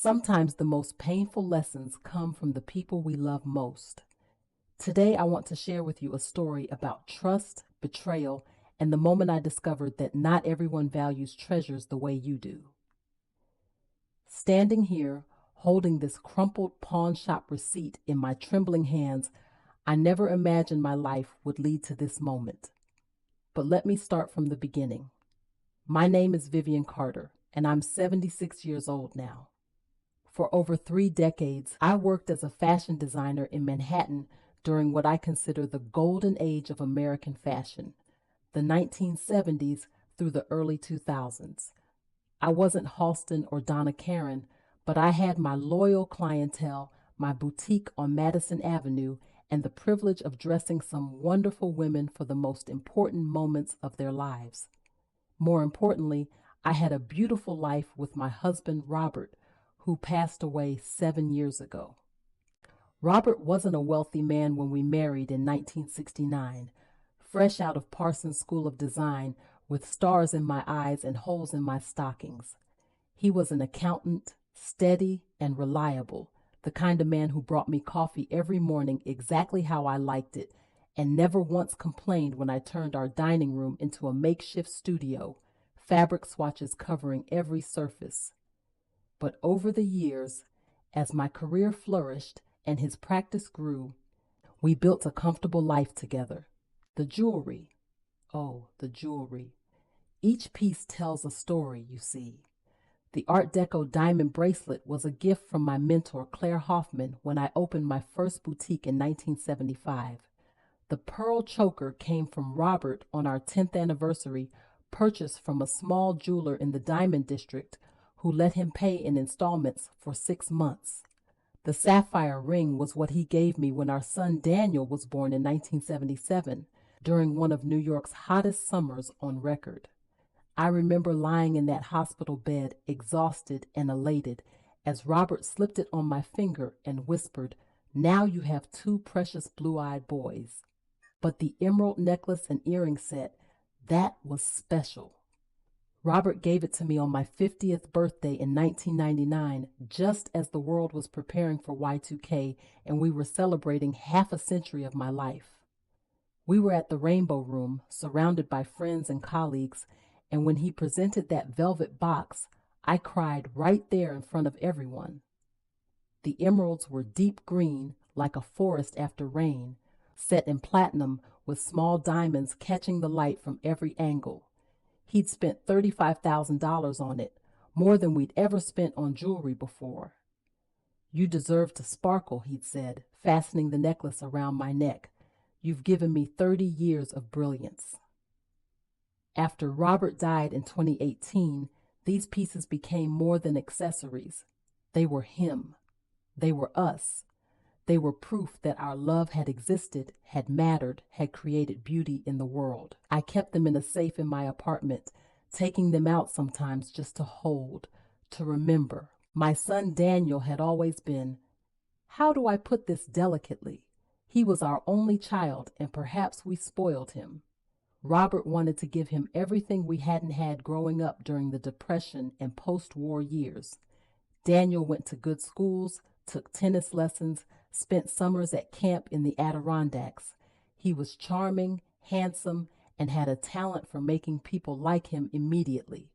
Sometimes the most painful lessons come from the people we love most. Today, I want to share with you a story about trust, betrayal, and the moment I discovered that not everyone values treasures the way you do. Standing here, holding this crumpled pawn shop receipt in my trembling hands, I never imagined my life would lead to this moment. But let me start from the beginning. My name is Vivian Carter, and I'm 76 years old now. For over 3 decades, I worked as a fashion designer in Manhattan during what I consider the golden age of American fashion, the 1970s through the early 2000s. I wasn't Halston or Donna Karan, but I had my loyal clientele, my boutique on Madison Avenue, and the privilege of dressing some wonderful women for the most important moments of their lives. More importantly, I had a beautiful life with my husband, Robert, who passed away 7 years ago. Robert wasn't a wealthy man when we married in 1969, fresh out of Parsons School of Design with stars in my eyes and holes in my stockings. He was an accountant, steady and reliable, the kind of man who brought me coffee every morning exactly how I liked it, and never once complained when I turned our dining room into a makeshift studio, fabric swatches covering every surface. But over the years, as my career flourished and his practice grew, we built a comfortable life together. The jewelry, oh, the jewelry. Each piece tells a story, you see. The Art Deco diamond bracelet was a gift from my mentor, Claire Hoffman, when I opened my first boutique in 1975. The pearl choker came from Robert on our 10th anniversary, purchased from a small jeweler in the Diamond District who let him pay in installments for 6 months. The sapphire ring was what he gave me when our son Daniel was born in 1977, during one of New York's hottest summers on record. I remember lying in that hospital bed, exhausted and elated, as Robert slipped it on my finger and whispered, "Now you have two precious blue-eyed boys." But the emerald necklace and earring set, that was special. Robert gave it to me on my 50th birthday in 1999, just as the world was preparing for Y2K and we were celebrating half a century of my life. We were at the Rainbow Room, surrounded by friends and colleagues, and when he presented that velvet box, I cried right there in front of everyone. The emeralds were deep green, like a forest after rain, set in platinum with small diamonds catching the light from every angle. He'd spent $35,000 on it, more than we'd ever spent on jewelry before. "You deserve to sparkle," he'd said, fastening the necklace around my neck. "You've given me 30 years of brilliance." After Robert died in 2018, these pieces became more than accessories. They were him. They were us. They were proof that our love had existed, had mattered, had created beauty in the world. I kept them in a safe in my apartment, taking them out sometimes just to hold, to remember. My son Daniel had always been, how do I put this delicately? He was our only child, and perhaps we spoiled him. Robert wanted to give him everything we hadn't had growing up during the Depression and post-war years. Daniel went to good schools, took tennis lessons, spent summers at camp in the Adirondacks. He was charming, handsome, and had a talent for making people like him immediately.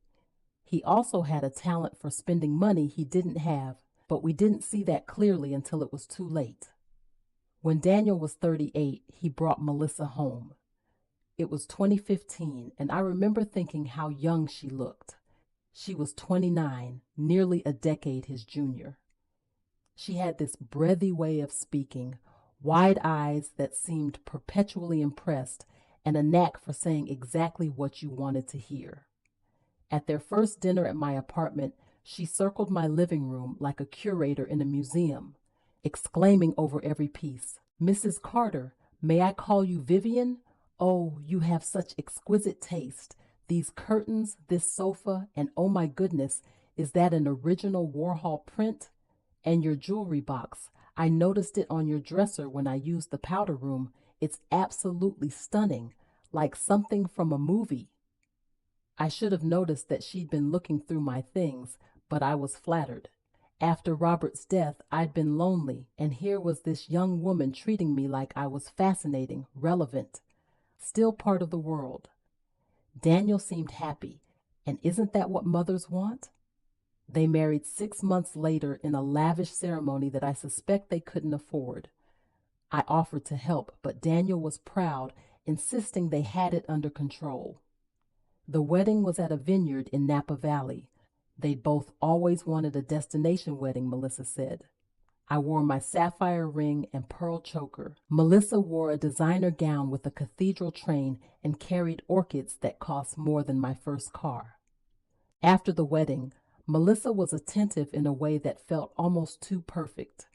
He also had a talent for spending money he didn't have, but we didn't see that clearly until it was too late. When Daniel was 38, he brought Melissa home. It was 2015, and I remember thinking how young she looked. She was 29, nearly a decade his junior. She had this breathy way of speaking, wide eyes that seemed perpetually impressed, and a knack for saying exactly what you wanted to hear. At their first dinner at my apartment, she circled my living room like a curator in a museum, exclaiming over every piece, "Mrs. Carter, may I call you Vivian? Oh, you have such exquisite taste. These curtains, this sofa, and oh my goodness, is that an original Warhol print? And your jewelry box. I noticed it on your dresser when I used the powder room. It's absolutely stunning, like something from a movie." I should have noticed that she'd been looking through my things, but I was flattered. After Robert's death, I'd been lonely, and here was this young woman treating me like I was fascinating, relevant, still part of the world. Daniel seemed happy, and isn't that what mothers want? They married 6 months later in a lavish ceremony that I suspect they couldn't afford. I offered to help, but Daniel was proud, insisting they had it under control. The wedding was at a vineyard in Napa Valley. They'd both always wanted a destination wedding, Melissa said. I wore my sapphire ring and pearl choker. Melissa wore a designer gown with a cathedral train and carried orchids that cost more than my first car. After the wedding, Melissa was attentive in a way that felt almost too perfect.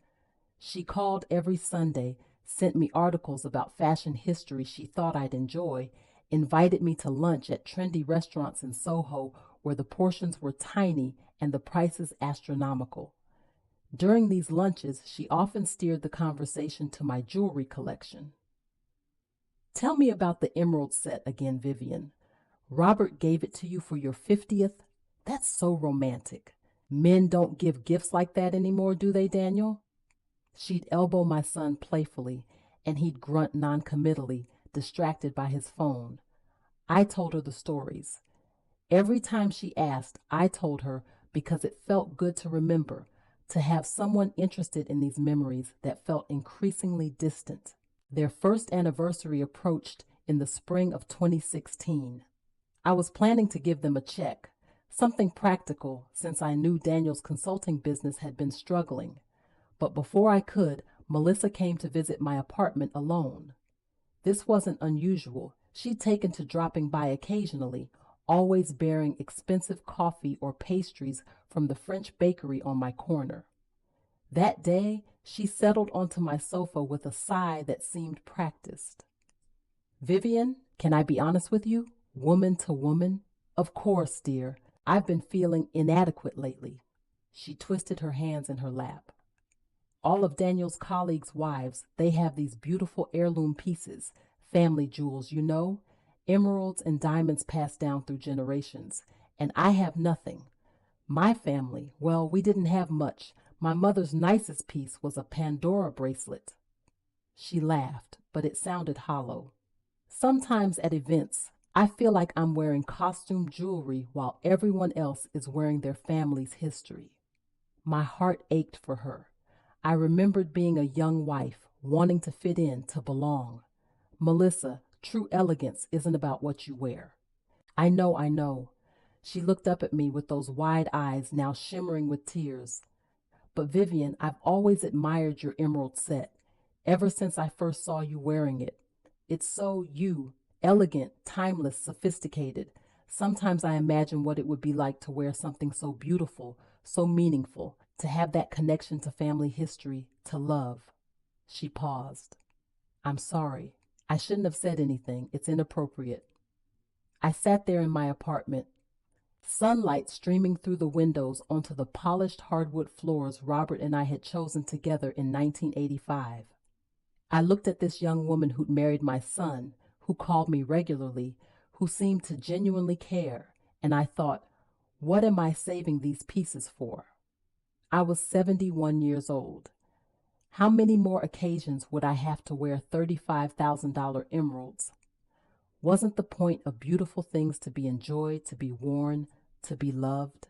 She called every Sunday, sent me articles about fashion history she thought I'd enjoy, invited me to lunch at trendy restaurants in Soho where the portions were tiny and the prices astronomical. During these lunches, she often steered the conversation to my jewelry collection. Tell me about the emerald set again, Vivian. Robert gave it to you for your 50th? That's so romantic. Men don't give gifts like that anymore, do they, Daniel? She'd elbow my son playfully, and he'd grunt noncommittally, distracted by his phone. I told her the stories. Every time she asked, I told her because it felt good to remember, to have someone interested in these memories that felt increasingly distant. Their first anniversary approached in the spring of 2016. I was planning to give them a check, something practical since I knew Daniel's consulting business had been struggling. But before I could, Melissa came to visit my apartment alone. This wasn't unusual. She'd taken to dropping by occasionally, always bearing expensive coffee or pastries from the French bakery on my corner. That day, she settled onto my sofa with a sigh that seemed practiced. Vivian, can I be honest with you? Woman to woman? Of course, dear. I've been feeling inadequate lately. She twisted her hands in her lap. All of Daniel's colleagues' wives, they have these beautiful heirloom pieces, family jewels, you know, emeralds and diamonds passed down through generations, and I have nothing. My family, well, we didn't have much. My mother's nicest piece was a Pandora bracelet. She laughed, but it sounded hollow. Sometimes at events, I feel like I'm wearing costume jewelry while everyone else is wearing their family's history. My heart ached for her. I remembered being a young wife, wanting to fit in, to belong. Melissa, true elegance isn't about what you wear. I know. She looked up at me with those wide eyes now shimmering with tears. But Vivian, I've always admired your emerald set, ever since I first saw you wearing it. It's so you, elegant, timeless, sophisticated. Sometimes I imagine what it would be like to wear something so beautiful, so meaningful, to have that connection to family history, to love. She paused. I'm sorry. I shouldn't have said anything. It's inappropriate. I sat there in my apartment, sunlight streaming through the windows onto the polished hardwood floors Robert and I had chosen together in 1985. I looked at this young woman who'd married my son, who called me regularly, who seemed to genuinely care, and I thought, what am I saving these pieces for? I was 71 years old. How many more occasions would I have to wear $35,000 emeralds? Wasn't the point of beautiful things to be enjoyed, to be worn, to be loved?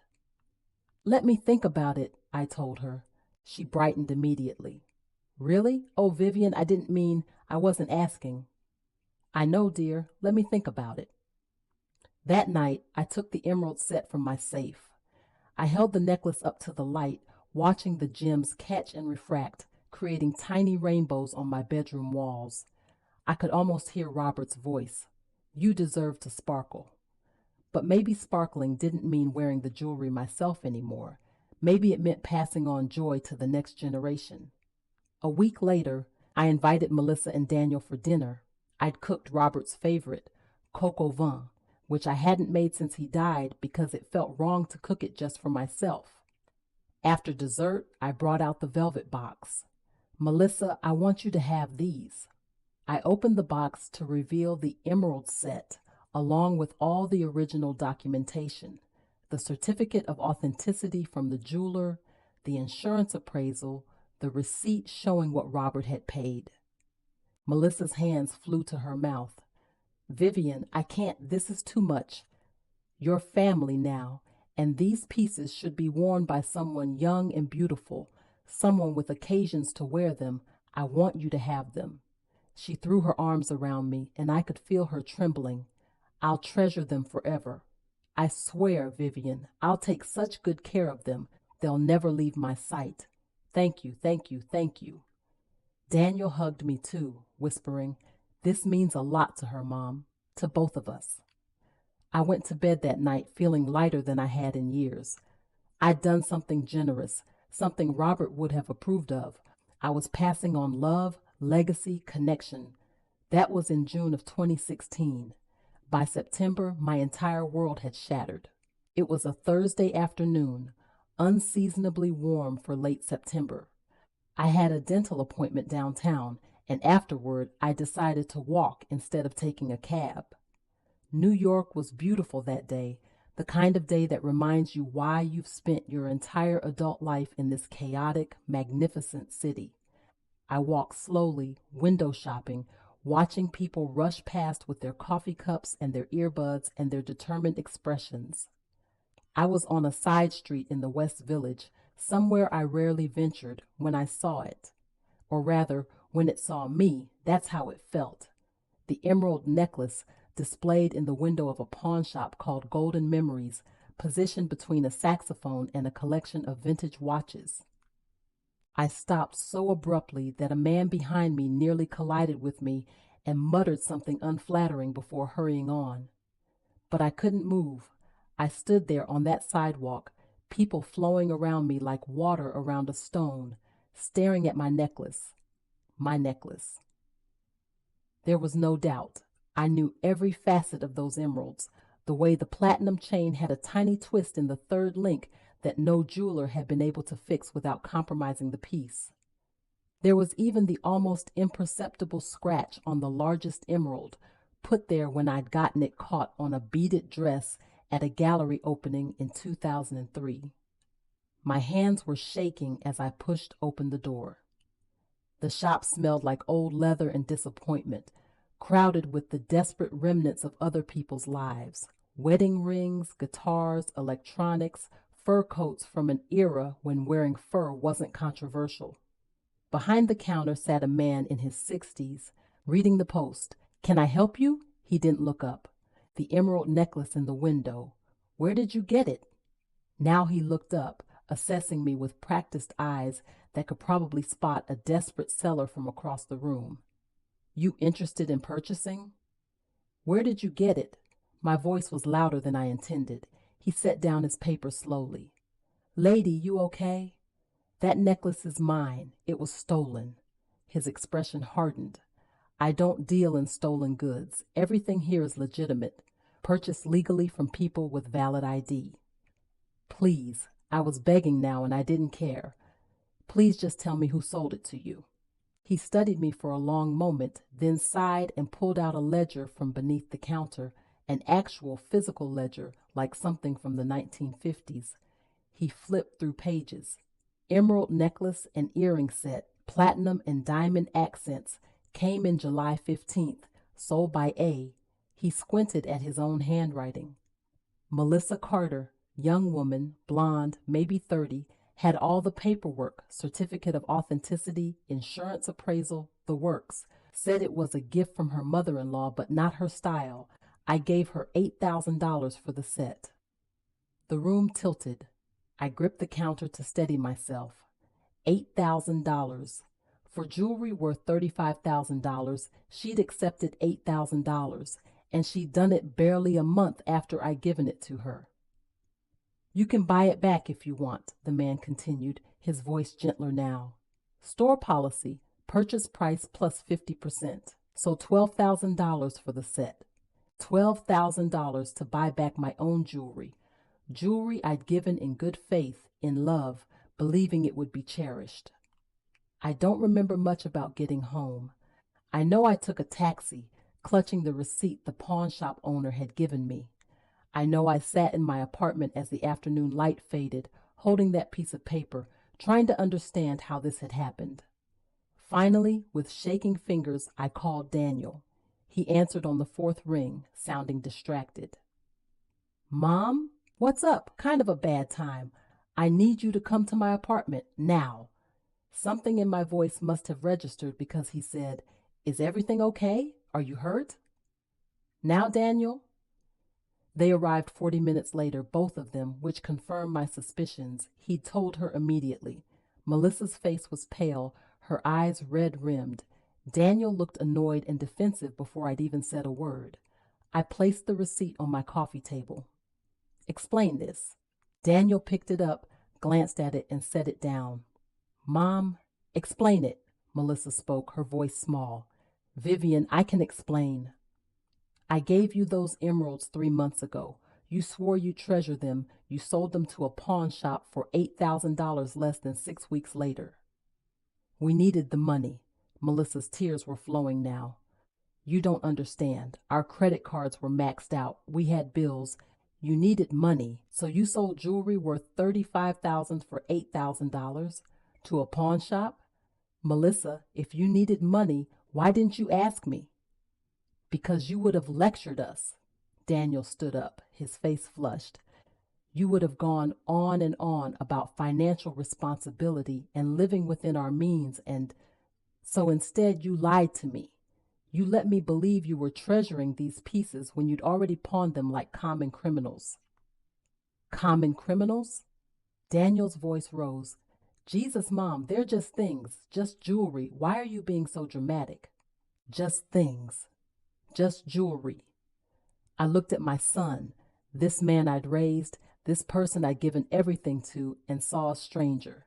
Let me think about it, I told her. She brightened immediately. Really? Oh, Vivian, I wasn't asking. I know, dear. Let me think about it. That night, I took the emerald set from my safe. I held the necklace up to the light, watching the gems catch and refract, creating tiny rainbows on my bedroom walls. I could almost hear Robert's voice. You deserve to sparkle. But maybe sparkling didn't mean wearing the jewelry myself anymore. Maybe it meant passing on joy to the next generation. A week later, I invited Melissa and Daniel for dinner. I'd cooked Robert's favorite, coq au vin, which I hadn't made since he died because it felt wrong to cook it just for myself. After dessert, I brought out the velvet box. Melissa, I want you to have these. I opened the box to reveal the emerald set, along with all the original documentation, the certificate of authenticity from the jeweler, the insurance appraisal, the receipt showing what Robert had paid. Melissa's hands flew to her mouth. Vivian, I can't, this is too much. Your family now, and these pieces should be worn by someone young and beautiful, someone with occasions to wear them. I want you to have them. She threw her arms around me, and I could feel her trembling. I'll treasure them forever. I swear, Vivian, I'll take such good care of them. They'll never leave my sight. Thank you, thank you, thank you. Daniel hugged me too, whispering, This means a lot to her, Mom, to both of us. I went to bed that night feeling lighter than I had in years. I'd done something generous, something Robert would have approved of. I was passing on love, legacy, connection. That was in June of 2016. By September, my entire world had shattered. It was a Thursday afternoon, unseasonably warm for late September. I had a dental appointment downtown, and afterward, I decided to walk instead of taking a cab. New York was beautiful that day, the kind of day that reminds you why you've spent your entire adult life in this chaotic, magnificent city. I walked slowly, window shopping, watching people rush past with their coffee cups and their earbuds and their determined expressions. I was on a side street in the West Village, somewhere I rarely ventured, when I saw it. Or rather, when it saw me, that's how it felt. The emerald necklace, displayed in the window of a pawn shop called Golden Memories, positioned between a saxophone and a collection of vintage watches. I stopped so abruptly that a man behind me nearly collided with me and muttered something unflattering before hurrying on. But I couldn't move. I stood there on that sidewalk, people flowing around me like water around a stone, staring at my necklace. My necklace. There was no doubt. I knew every facet of those emeralds, the way the platinum chain had a tiny twist in the third link that no jeweler had been able to fix without compromising the piece. There was even the almost imperceptible scratch on the largest emerald, put there when I'd gotten it caught on a beaded dress at a gallery opening in 2003. My hands were shaking as I pushed open the door. The shop smelled like old leather and disappointment, crowded with the desperate remnants of other people's lives. Wedding rings, guitars, electronics, fur coats from an era when wearing fur wasn't controversial. Behind the counter sat a man in his 60s, reading the Post. Can I help you? He didn't look up. The emerald necklace in the window. Where did you get it? Now he looked up, assessing me with practiced eyes that could probably spot a desperate seller from across the room. You interested in purchasing? Where did you get it? My voice was louder than I intended. He set down his paper slowly. Lady, you okay? That necklace is mine. It was stolen. His expression hardened. I don't deal in stolen goods. Everything here is legitimate, purchased legally from people with valid ID. Please, I was begging now and I didn't care. Please just tell me who sold it to you. He studied me for a long moment, then sighed and pulled out a ledger from beneath the counter, an actual physical ledger like something from the 1950s. He flipped through pages. Emerald necklace and earring set, platinum and diamond accents, came in July 15th, sold by A. He squinted at his own handwriting. Melissa Carter, young woman, blonde, maybe 30, had all the paperwork, certificate of authenticity, insurance appraisal, the works. Said it was a gift from her mother-in-law, but not her style. I gave her $8,000 for the set. The room tilted. I gripped the counter to steady myself. $8,000. For jewelry worth $35,000, she'd accepted $8,000, and she'd done it barely a month after I'd given it to her. You can buy it back if you want, the man continued, his voice gentler now. Store policy, purchase price plus 50%, so $12,000 for the set. $12,000 to buy back my own jewelry. Jewelry I'd given in good faith, in love, believing it would be cherished. I don't remember much about getting home. I know I took a taxi, clutching the receipt the pawn shop owner had given me. I know I sat in my apartment as the afternoon light faded, holding that piece of paper, trying to understand how this had happened. Finally, with shaking fingers, I called Daniel. He answered on the fourth ring, sounding distracted. Mom? What's up? Kind of a bad time. I need you to come to my apartment now. Something in my voice must have registered because he said, Is everything okay? Are you hurt? Now, Daniel? They arrived 40 minutes later, both of them, which confirmed my suspicions. He told her immediately. Melissa's face was pale, her eyes red-rimmed. Daniel looked annoyed and defensive before I'd even said a word. I placed the receipt on my coffee table. Explain this. Daniel picked it up, glanced at it, and set it down. Mom, explain it, Melissa spoke, her voice small. Vivian, I can explain. I gave you those emeralds 3 months ago. You swore you treasured them. You sold them to a pawn shop for $8,000 less than 6 weeks later. We needed the money. Melissa's tears were flowing now. You don't understand. Our credit cards were maxed out. We had bills. You needed money, so you sold jewelry worth $35,000 for $8,000 to a pawn shop? Melissa, if you needed money, why didn't you ask me? Because you would have lectured us. Daniel stood up, his face flushed. You would have gone on and on about financial responsibility and living within our means, and so instead you lied to me. You let me believe you were treasuring these pieces when you'd already pawned them like common criminals. Common criminals? Daniel's voice rose. Jesus, Mom, they're just things, just jewelry. Why are you being so dramatic? Just things. Just jewelry. I looked at my son, this man I'd raised, this person I'd given everything to, and saw a stranger.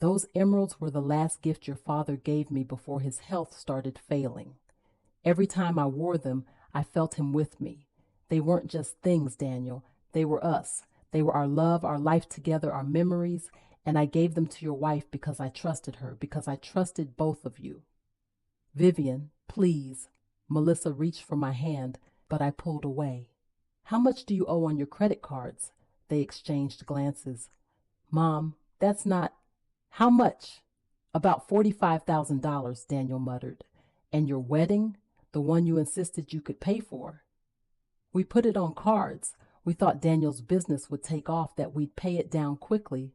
Those emeralds were the last gift your father gave me before his health started failing. Every time I wore them, I felt him with me. They weren't just things, Daniel. They were us. They were our love, our life together, our memories, and I gave them to your wife because I trusted her, because I trusted both of you. Vivian, please. Melissa reached for my hand, but I pulled away. How much do you owe on your credit cards? They exchanged glances. Mom, that's not... How much? About $45,000, Daniel muttered. And your wedding? The one you insisted you could pay for? We put it on cards. We thought Daniel's business would take off, that we'd pay it down quickly.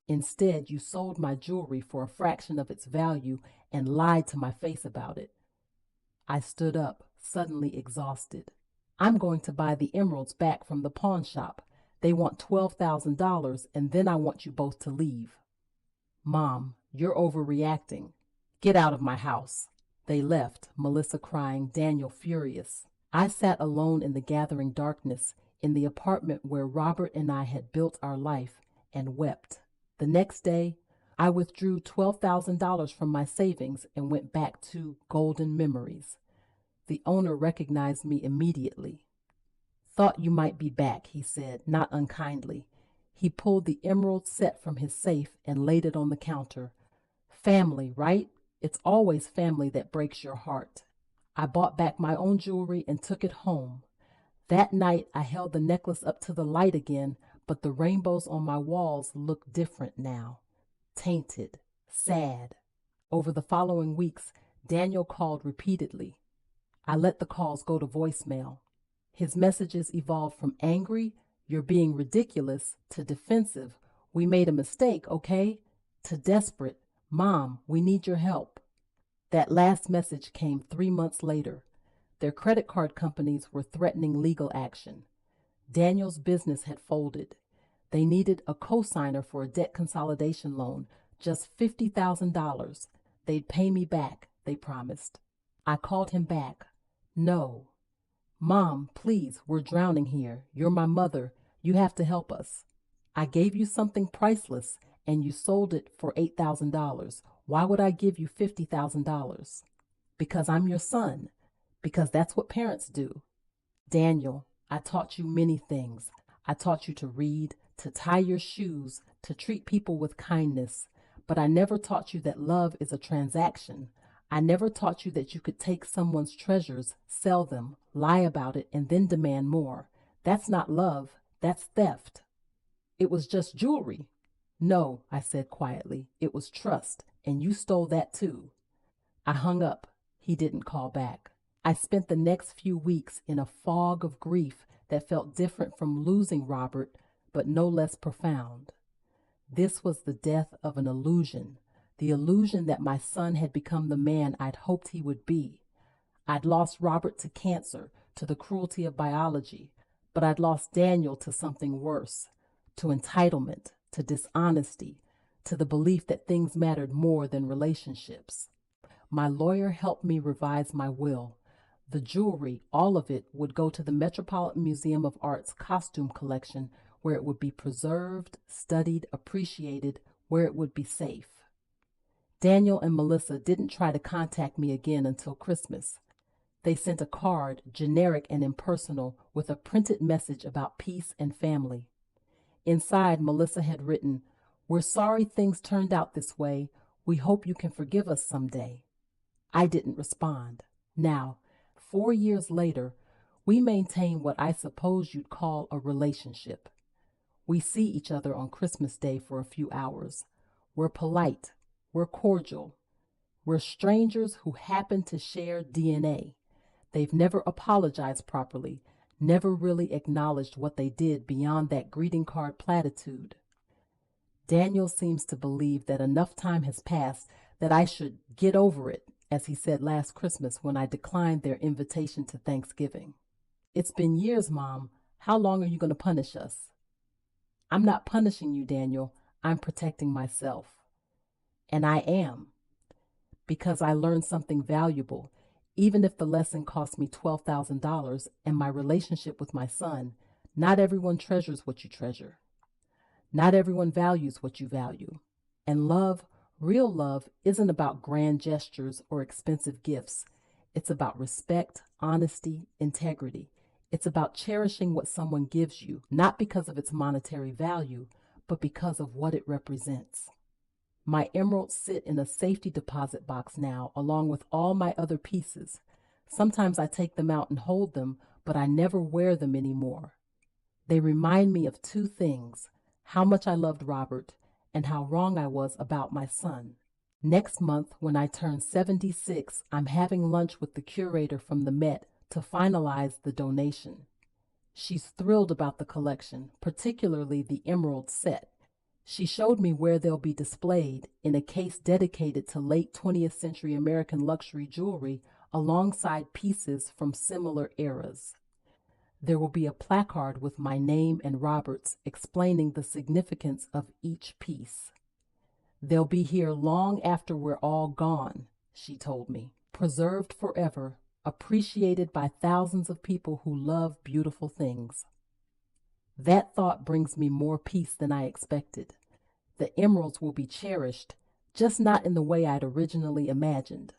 Instead, you sold my jewelry for a fraction of its value and lied to my face about it. I stood up, suddenly exhausted. I'm going to buy the emeralds back from the pawn shop. They want $12,000, and then I want you both to leave. Mom, you're overreacting. Get out of my house. They left, Melissa crying, Daniel furious. I sat alone in the gathering darkness, in the apartment where Robert and I had built our life, and wept. The next day, I withdrew $12,000 from my savings and went back to golden memories. The owner recognized me immediately. Thought you might be back, he said, not unkindly. He pulled the emerald set from his safe and laid it on the counter. Family, right? It's always family that breaks your heart. I bought back my own jewelry and took it home. That night, I held the necklace up to the light again, but the rainbows on my walls look different now. Tainted, sad. Over the following weeks, Daniel called repeatedly. I let the calls go to voicemail. His messages evolved from angry, you're being ridiculous, to defensive, we made a mistake, okay, to desperate, Mom, we need your help. That last message came 3 months later. Their credit card companies were threatening legal action. Daniel's business had folded. They needed a co-signer for a debt consolidation loan, just $50,000. They'd pay me back, they promised. I called him back. No. Mom, please, we're drowning here. You're my mother. You have to help us. I gave you something priceless, and you sold it for $8,000. Why would I give you $50,000? Because I'm your son. Because that's what parents do. Daniel, I taught you many things. I taught you to read, to tie your shoes, to treat people with kindness. But I never taught you that love is a transaction. I never taught you that you could take someone's treasures, sell them, lie about it, and then demand more. That's not love. That's theft. It was just jewelry. No, I said quietly. It was trust, and you stole that too. I hung up. He didn't call back. I spent the next few weeks in a fog of grief that felt different from losing Robert, but no less profound. This was the death of an illusion, the illusion that my son had become the man I'd hoped he would be. I'd lost Robert to cancer, to the cruelty of biology, but I'd lost Daniel to something worse, to entitlement, to dishonesty, to the belief that things mattered more than relationships. My lawyer helped me revise my will. The jewelry, all of it, would go to the Metropolitan Museum of Art's costume collection, where it would be preserved, studied, appreciated, where it would be safe. Daniel and Melissa didn't try to contact me again until Christmas. They sent a card, generic and impersonal, with a printed message about peace and family. Inside, Melissa had written, "We're sorry things turned out this way. We hope you can forgive us someday." I didn't respond. Now, 4 years later, we maintain what I suppose you'd call a relationship. We see each other on Christmas Day for a few hours. We're polite. We're cordial. We're strangers who happen to share DNA. They've never apologized properly, never really acknowledged what they did beyond that greeting card platitude. Daniel seems to believe that enough time has passed that I should get over it, as he said last Christmas when I declined their invitation to Thanksgiving. "It's been years, Mom. How long are you going to punish us?" "I'm not punishing you, Daniel. I'm protecting myself." And I am, because I learned something valuable. Even if the lesson cost me $12,000 and my relationship with my son, not everyone treasures what you treasure. Not everyone values what you value. And love, real love, isn't about grand gestures or expensive gifts. It's about respect, honesty, integrity. It's about cherishing what someone gives you, not because of its monetary value, but because of what it represents. My emeralds sit in a safety deposit box now, along with all my other pieces. Sometimes I take them out and hold them, but I never wear them anymore. They remind me of two things: how much I loved Robert and how wrong I was about my son. Next month, when I turn 76, I'm having lunch with the curator from the Met to finalize the donation. She's thrilled about the collection, particularly the emerald set. She showed me where they'll be displayed, in a case dedicated to late 20th century American luxury jewelry alongside pieces from similar eras. There will be a placard with my name and Robert's explaining the significance of each piece. "They'll be here long after we're all gone," she told me, "preserved forever, appreciated by thousands of people who love beautiful things." That thought brings me more peace than I expected. The emeralds will be cherished, just not in the way I'd originally imagined.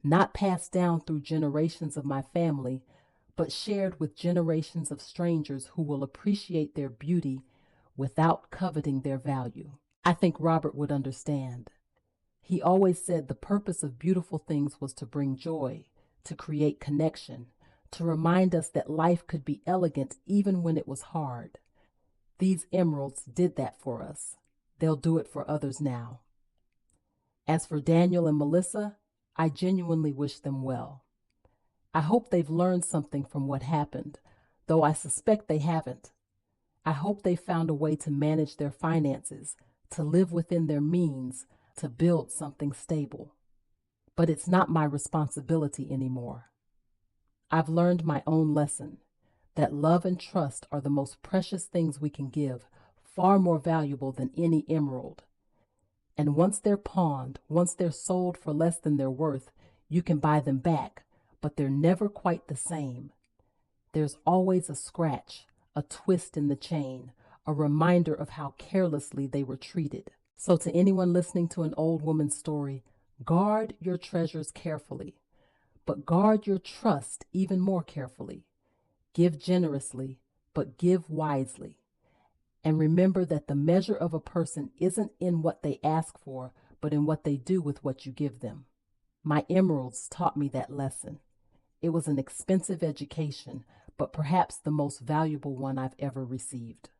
Not passed down through generations of my family, but shared with generations of strangers who will appreciate their beauty without coveting their value. I think Robert would understand. He always said the purpose of beautiful things was to bring joy, to create connection, to remind us that life could be elegant even when it was hard. These emeralds did that for us. They'll do it for others now. As for Daniel and Melissa, I genuinely wish them well. I hope they've learned something from what happened, though I suspect they haven't. I hope they found a way to manage their finances, to live within their means, to build something stable. But it's not my responsibility anymore. I've learned my own lesson, that love and trust are the most precious things we can give, far more valuable than any emerald. And once they're pawned, once they're sold for less than they're worth, you can buy them back, but they're never quite the same. There's always a scratch, a twist in the chain, a reminder of how carelessly they were treated. So to anyone listening to an old woman's story, guard your treasures carefully, but guard your trust even more carefully. Give generously, but give wisely. And remember that the measure of a person isn't in what they ask for, but in what they do with what you give them. My emeralds taught me that lesson. It was an expensive education, but perhaps the most valuable one I've ever received.